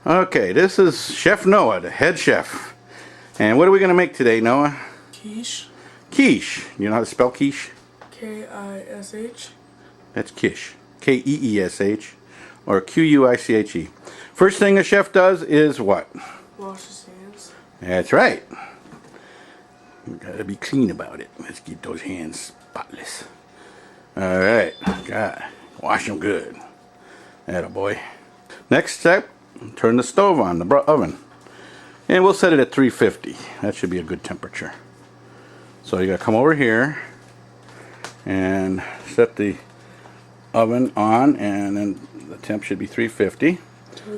Okay, this is Chef Noah, the head chef. And what are we going to make today, Noah? Quiche. Quiche. You know how to spell quiche? K-I-S-H. That's quiche. K-E-E-S-H. Or Q-U-I-C-H-E. First thing a chef does is what? Wash his hands. That's right. You gotta be clean about it. Let's get those hands spotless. Alright. God. Wash them good. Atta boy. Next step, turn the stove on, the oven. And we'll set it at 350. That should be a good temperature. So you gotta come over here and set the oven on, and then the temp should be 350.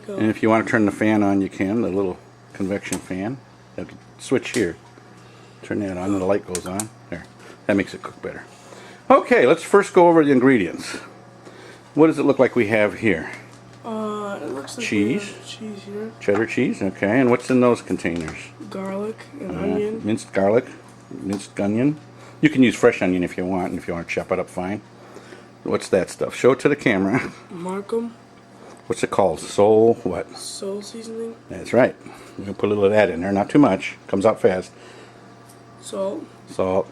And if you want to turn the fan on, you can, the little convection fan. You have to switch here. Turn that on and the light goes on. There. That makes it cook better. Okay, let's first go over the ingredients. What does it look like we have here? It looks like cheese. Cheese here. Cheddar cheese, okay. And what's in those containers? Garlic and onion. Minced garlic, minced onion. You can use fresh onion if you want, and if you want to chop it up fine. What's that stuff? Show it to the camera. Markham. What's it called? Soul what? Soul seasoning. That's right. We're going to put a little of that in there. Not too much. Comes out fast. Salt. Salt.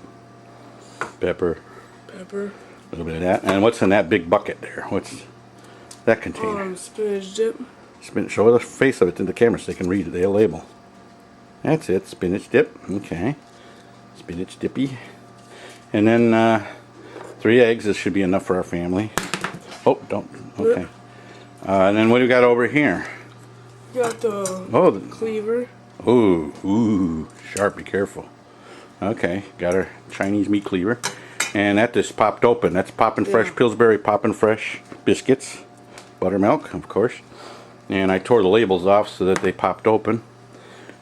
Pepper. Pepper. A little bit of that. And what's in that big bucket there? What's that container? Spinach dip. Show the face of it to the camera so they can read it. They'll label. That's it. Spinach dip. Okay. Spinach dippy. And then 3 eggs. This should be enough for our family. Oh, don't. Okay. And then what do we got over here? You got the cleaver. Ooh, sharp. Be careful. Okay, got our Chinese meat cleaver. And that just popped open. That's poppin' fresh Pillsbury poppin' fresh biscuits. Buttermilk, of course. And I tore the labels off so that they popped open.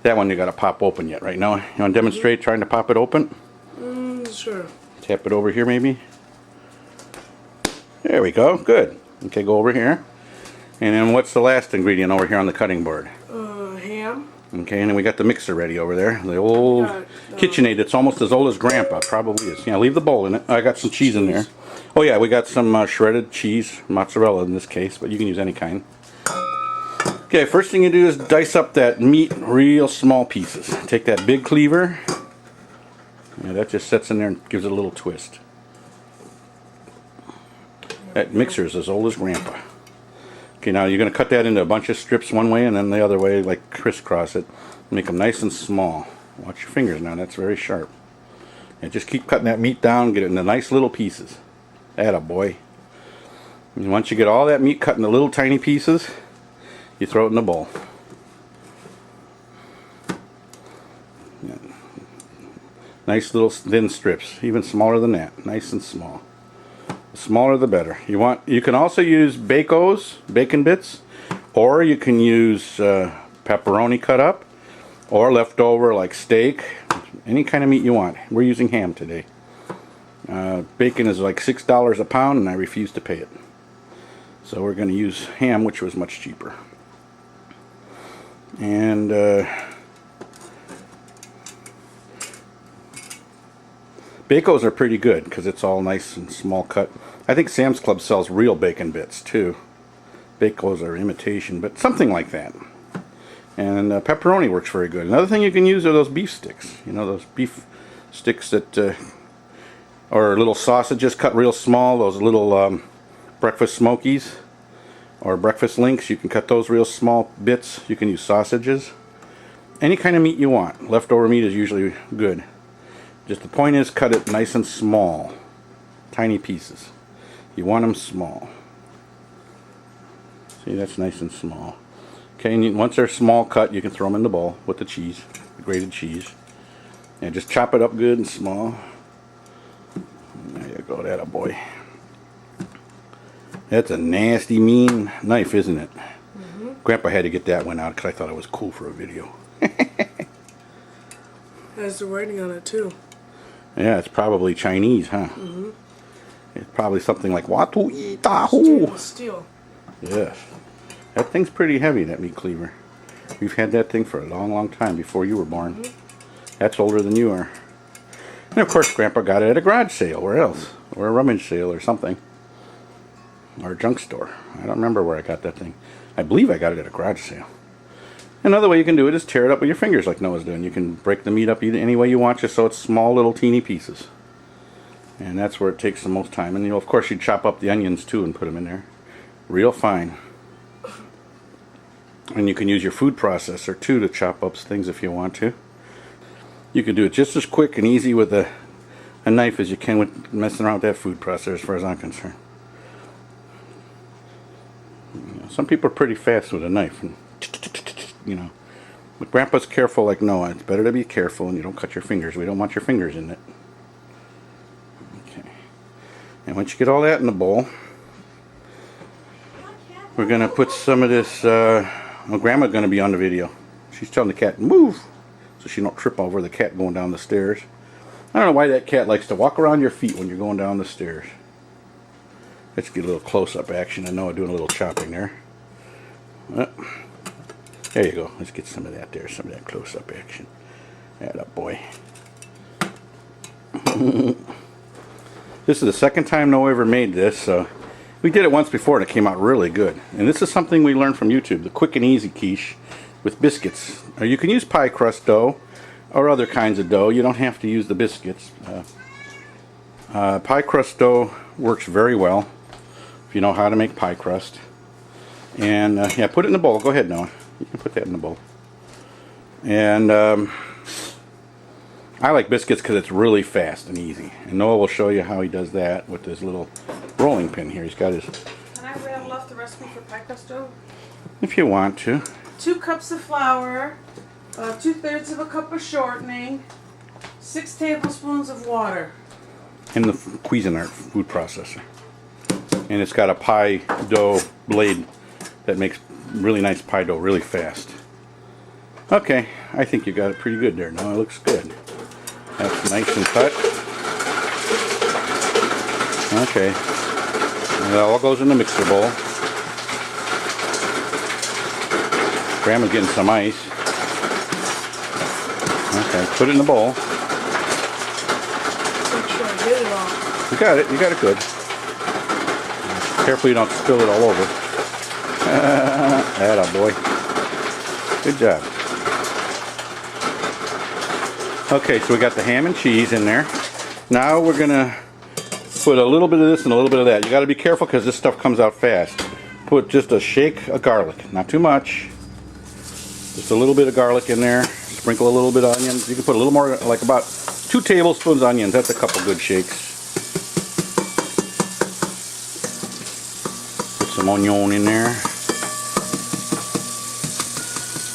That one you got to pop open yet, right now. You want to demonstrate trying to pop it open? Sure. Tap it over here maybe. There we go. Good. Okay, go over here. And then what's the last ingredient over here on the cutting board? Ham. Okay, and then we got the mixer ready over there. The old KitchenAid that's almost as old as Grandpa. Probably is. Yeah, leave the bowl in it. I got some cheese in there. Oh yeah, we got some shredded cheese, mozzarella in this case, but you can use any kind. Okay, first thing you do is dice up that meat real small pieces. Take that big cleaver. Yeah, that just sets in there and gives it a little twist. That mixer is as old as Grandpa. Okay, now you're going to cut that into a bunch of strips one way and then the other way, like crisscross it. Make them nice and small. Watch your fingers now, that's very sharp. And just keep cutting that meat down, get it into nice little pieces. Atta boy. And once you get all that meat cut into little tiny pieces, you throw it in the bowl. Nice little thin strips, even smaller than that. Nice and small. The smaller the better. You can also use bacon bits, or you can use pepperoni cut up, or leftover like steak, any kind of meat you want. We're using ham today. Bacon is like $6 a pound, and I refuse to pay it. So we're going to use ham, which was much cheaper. And bacos are pretty good because it's all nice and small cut. I think Sam's Club sells real bacon bits too. Bacos are imitation, but something like that. And pepperoni works very good. Another thing you can use are those beef sticks. You know, those beef sticks that, or little sausages cut real small. Those little breakfast smokies or breakfast links. You can cut those real small bits. You can use sausages. Any kind of meat you want. Leftover meat is usually good. Just the point is, cut it nice and small. Tiny pieces. You want them small. See, that's nice and small. Okay, and once they're small cut, you can throw them in the bowl with the cheese, the grated cheese. And just chop it up good and small. There you go, that a boy. That's a nasty, mean knife, isn't it? Grandpa had to get that one out because I thought it was cool for a video. Has the writing on it too. Yeah, it's probably Chinese, huh? It's probably something like Watu Itahu. Steel. Yes. That thing's pretty heavy, that meat cleaver. We've had that thing for a long, long time before you were born. That's older than you are. And of course, Grandpa got it at a garage sale. Where else? Or a rummage sale or something. Or a junk store. I don't remember where I got that thing. I believe I got it at a garage sale. Another way you can do it is tear it up with your fingers like Noah's doing. You can break the meat up any way you want, just so it's small little teeny pieces. And that's where it takes the most time. And you know, of course, you chop up the onions too and put them in there real fine. And you can use your food processor too to chop up things if you want to. You can do it just as quick and easy with a knife as you can with messing around with that food processor, as far as I'm concerned. You know, some people are pretty fast with a knife, and you know. But Grandpa's careful like Noah. It's better to be careful and you don't cut your fingers. We don't want your fingers in it. Okay. And once you get all that in the bowl, we're going to put some of this, well, Grandma's going to be on the video. She's telling the cat, move, so she don't trip over the cat going down the stairs. I don't know why that cat likes to walk around your feet when you're going down the stairs. Let's get a little close-up action. I know I'm doing a little chopping there. There you go. Let's get some of that there, some of that close-up action. Atta boy. This is the second time Noah ever made this. We did it once before and it came out really good. And this is something we learned from YouTube, the quick and easy quiche with biscuits. Or you can use pie crust dough or other kinds of dough. You don't have to use the biscuits. Pie crust dough works very well if you know how to make pie crust. And yeah, put it in the bowl. Go ahead, Noah. You can put that in the bowl. And I like biscuits because it's really fast and easy. And Noah will show you how he does that with this little rolling pin here. He's got his... Can I rattle off the recipe for pie crust dough? If you want to. 2 cups of flour, 2/3 of a cup of shortening, 6 tablespoons of water. In the Cuisinart food processor. And it's got a pie dough blade that makes really nice pie dough really fast. Okay, I think you got it pretty good there. Now it looks good. That's nice and cut. Okay. And it all goes in the mixer bowl. Grandma's getting some ice. Okay, put it in the bowl. Make sure I get it all. You got it. You got it good. Careful you don't spill it all over. Atta boy. Good job. Okay, so we got the ham and cheese in there. Now we're gonna put a little bit of this and a little bit of that. You got to be careful because this stuff comes out fast. Put just a shake of garlic, not too much. Just a little bit of garlic in there. Sprinkle a little bit of onions. You can put a little more, like about 2 tablespoons of onions. That's a couple good shakes. Put some onion in there.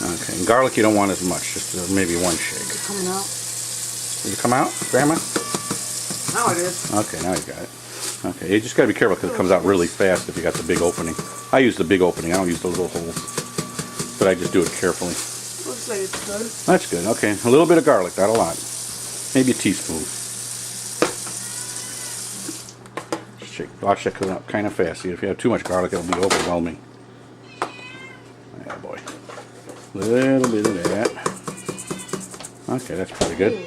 Okay, and garlic you don't want as much, just maybe 1 shake. Is it coming out? Did it come out, Grandma? Now it is. Okay, now you got it. Okay, you just got to be careful because it comes out really fast if you got the big opening. I use the big opening. I don't use those little holes. But I just do it carefully. Looks like it's good. That's good. Okay, a little bit of garlic, not a lot. Maybe a teaspoon. Watch that come out kind of fast. See, if you have too much garlic, it'll be overwhelming. Yeah, boy. A little bit of that. Okay, that's pretty good.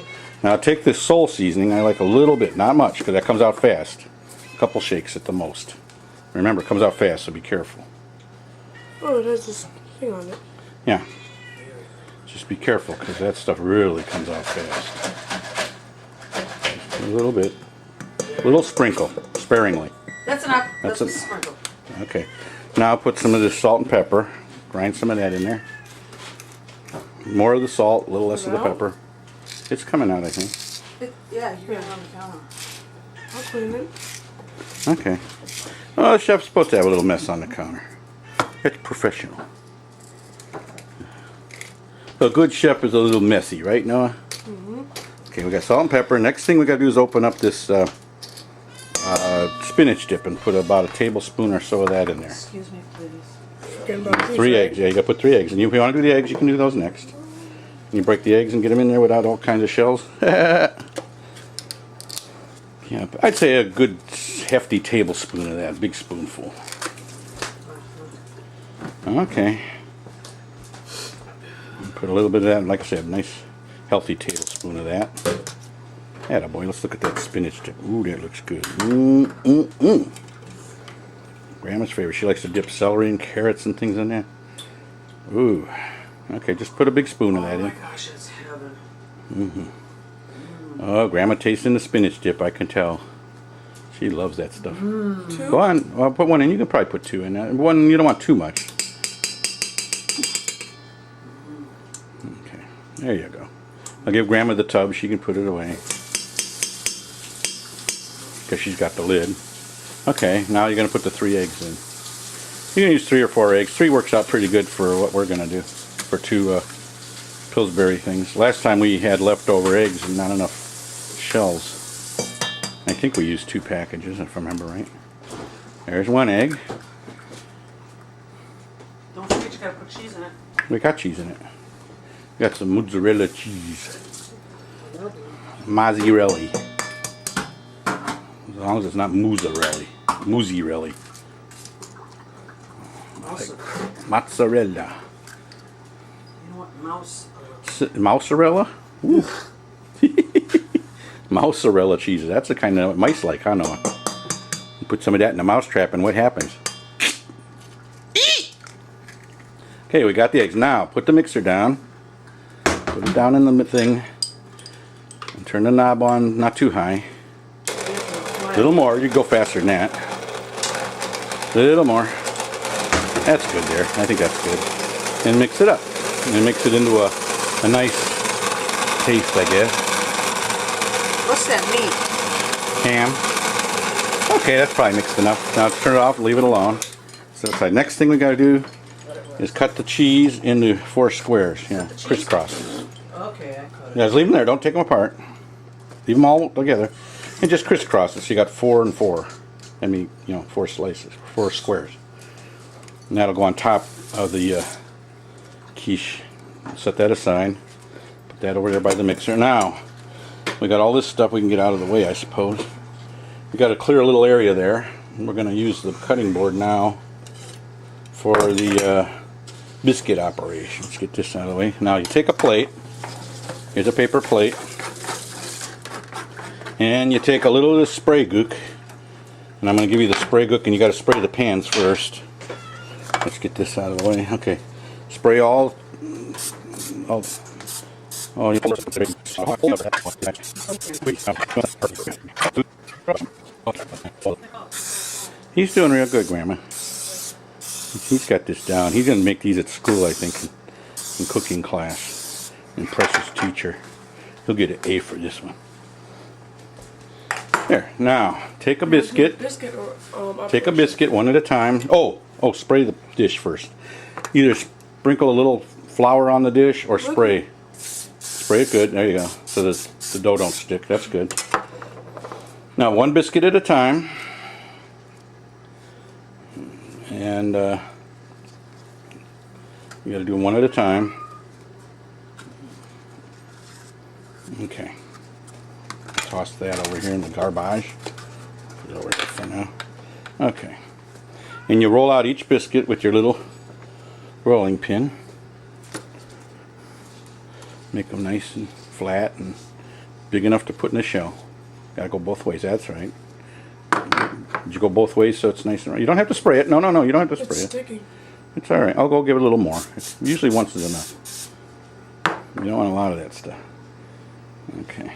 Now take this sole seasoning. I like a little bit, not much, because that comes out fast. A couple shakes at the most. Remember, it comes out fast, so be careful. Oh, it has this thing on it. Yeah. Just be careful, because that stuff really comes out fast. A little bit. A little sprinkle, sparingly. That's enough. That's a sprinkle. Okay. Now put some of this salt and pepper. Grind some of that in there. More of the salt, a little less of the pepper. It's coming out, I think. Yeah, you're on the counter. I'll clean it. Okay. Oh, the chef's supposed to have a little mess on the counter. It's professional. So a good chef is a little messy, right, Noah? Mm-hmm. Okay, we got salt and pepper. Next thing we got to do is open up this spinach dip and put about a tablespoon or so of that in there. Excuse me, please. 3 eggs. Yeah, you got to put 3 eggs. And if you want to do the eggs, you can do those next. You break the eggs and get them in there without all kinds of shells. Yeah, I'd say a good hefty tablespoon of that, big spoonful. Okay. Put a little bit of that, like I said, a nice healthy tablespoon of that. Atta boy, let's look at that spinach dip. Ooh, that looks good. Grandma's favorite. She likes to dip celery and carrots and things in there. Ooh. Okay, just put a big spoon of that Oh my in. gosh, it's heaven. Oh, Grandma tasting the spinach dip, I can tell. She loves that stuff. 2? Go on, I'll put one in. You can probably put 2 in. One, you don't want too much. Okay, there you go. I'll give Grandma the tub. She can put it away. Because she's got the lid. Okay, now you're going to put the 3 eggs in. You can use 3 or 4 eggs. 3 works out pretty good for what we're going to do. For 2 Pillsbury things. Last time we had leftover eggs and not enough shells. I think we used 2 packages, if I remember right. There's 1 egg. Don't forget you gotta put cheese in it. We got cheese in it. We got some mozzarella cheese. Mozzarella. As long as it's not mozzarella. Mozzarella. Mozzarella. You know what? Mozzarella? Mozzarella cheese. That's the kind of mice like, I know. You put some of that in a mouse trap and what happens? Okay, we got the eggs. Now, put the mixer down. Put it down in the thing. And turn the knob on, not too high. A little more. You can go faster than that. A little more. That's good there. I think that's good. And mix it up. And mix it into a nice taste, I guess. What's that meat? Ham. Okay, that's probably mixed enough. Now turn it off, leave it alone. So that's right. Next thing we got to do is cut the cheese into 4 squares. Yeah, crisscross. Okay, I cut it. Yeah, just leave them there. Don't take them apart. Leave them all together. And just crisscross it. So you got 4 and 4. I mean, 4 slices, 4 squares. And that'll go on top of the quiche. Set that aside. Put that over there by the mixer. Now, we got all this stuff we can get out of the way, I suppose. We got to clear a little area there. We're going to use the cutting board now for the biscuit operation. Let's get this out of the way. Now you take a plate. Here's a paper plate. And you take a little of this spray gook. And I'm going to give you the spray gook, and you got to spray the pans first. Let's get this out of the way. Okay. Spray all He's doing real good, Grandma. He's got this down. He's going to make these at school, I think, in cooking class. Impress his teacher. He'll get an A for this one. There. Now, take a biscuit. Take a biscuit one at a time. Oh, spray the dish first. Either sprinkle a little flour on the dish or spray. Spray it good. There you go. So the dough don't stick. That's good. Now, 1 biscuit at a time. And you got to do them 1 at a time. Okay. Toss that over here in the garbage. Put it over here for now. Okay. And you roll out each biscuit with your little rolling pin. Make them nice and flat and big enough to put in the shell. Gotta go both ways, that's right. Did you go both ways so it's nice and right? You don't have to spray it. No, you don't have to spray it. It's sticky. It's alright. I'll go give it a little more. Usually once is enough. You don't want a lot of that stuff. Okay.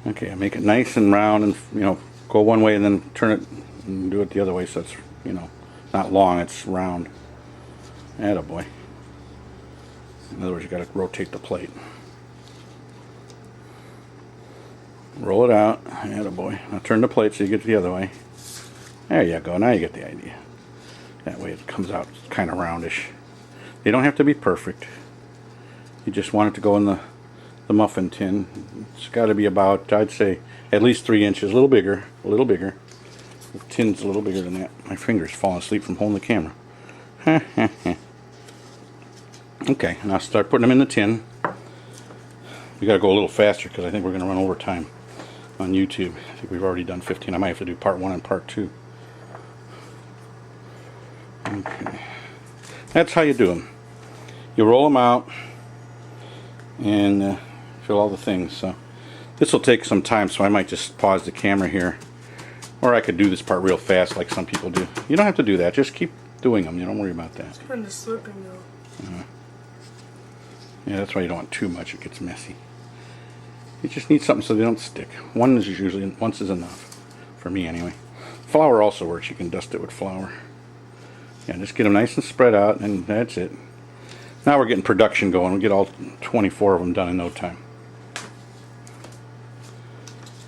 Okay, I make it nice and round and, go one way and then turn it and do it the other way so it's, not long, it's round. Attaboy. In other words, you got to rotate the plate. Roll it out. Attaboy. Now turn the plate so you get it the other way. There you go. Now you get the idea. That way it comes out kind of roundish. They don't have to be perfect. You just want it to go in the muffin tin. It's got to be about, I'd say, at least 3 inches. A little bigger. A little bigger. The tin's a little bigger than that. My finger's falling asleep from holding the camera. Okay, now start putting them in the tin. We got to go a little faster because I think we're going to run over time on YouTube. I think we've already done 15. I might have to do part 1 and part 2. Okay. That's how you do them. You roll them out and fill all the things. So this will take some time, so I might just pause the camera here. Or I could do this part real fast like some people do. You don't have to do that. Just keep doing them. You don't worry about that. It's kind of slipping though. Yeah, that's why you don't want too much. It gets messy. You just need something so they don't stick. Once is enough. For me, anyway. Flour also works. You can dust it with flour. Yeah, just get them nice and spread out, and that's it. Now we're getting production going. We'll get all 24 of them done in no time.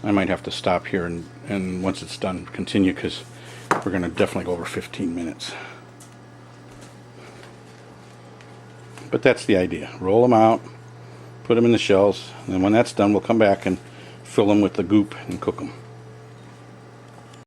I might have to stop here and once it's done, continue, because we're going to definitely go over 15 minutes. But that's the idea. Roll them out, put them in the shells, and then when that's done, we'll come back and fill them with the goop and cook them.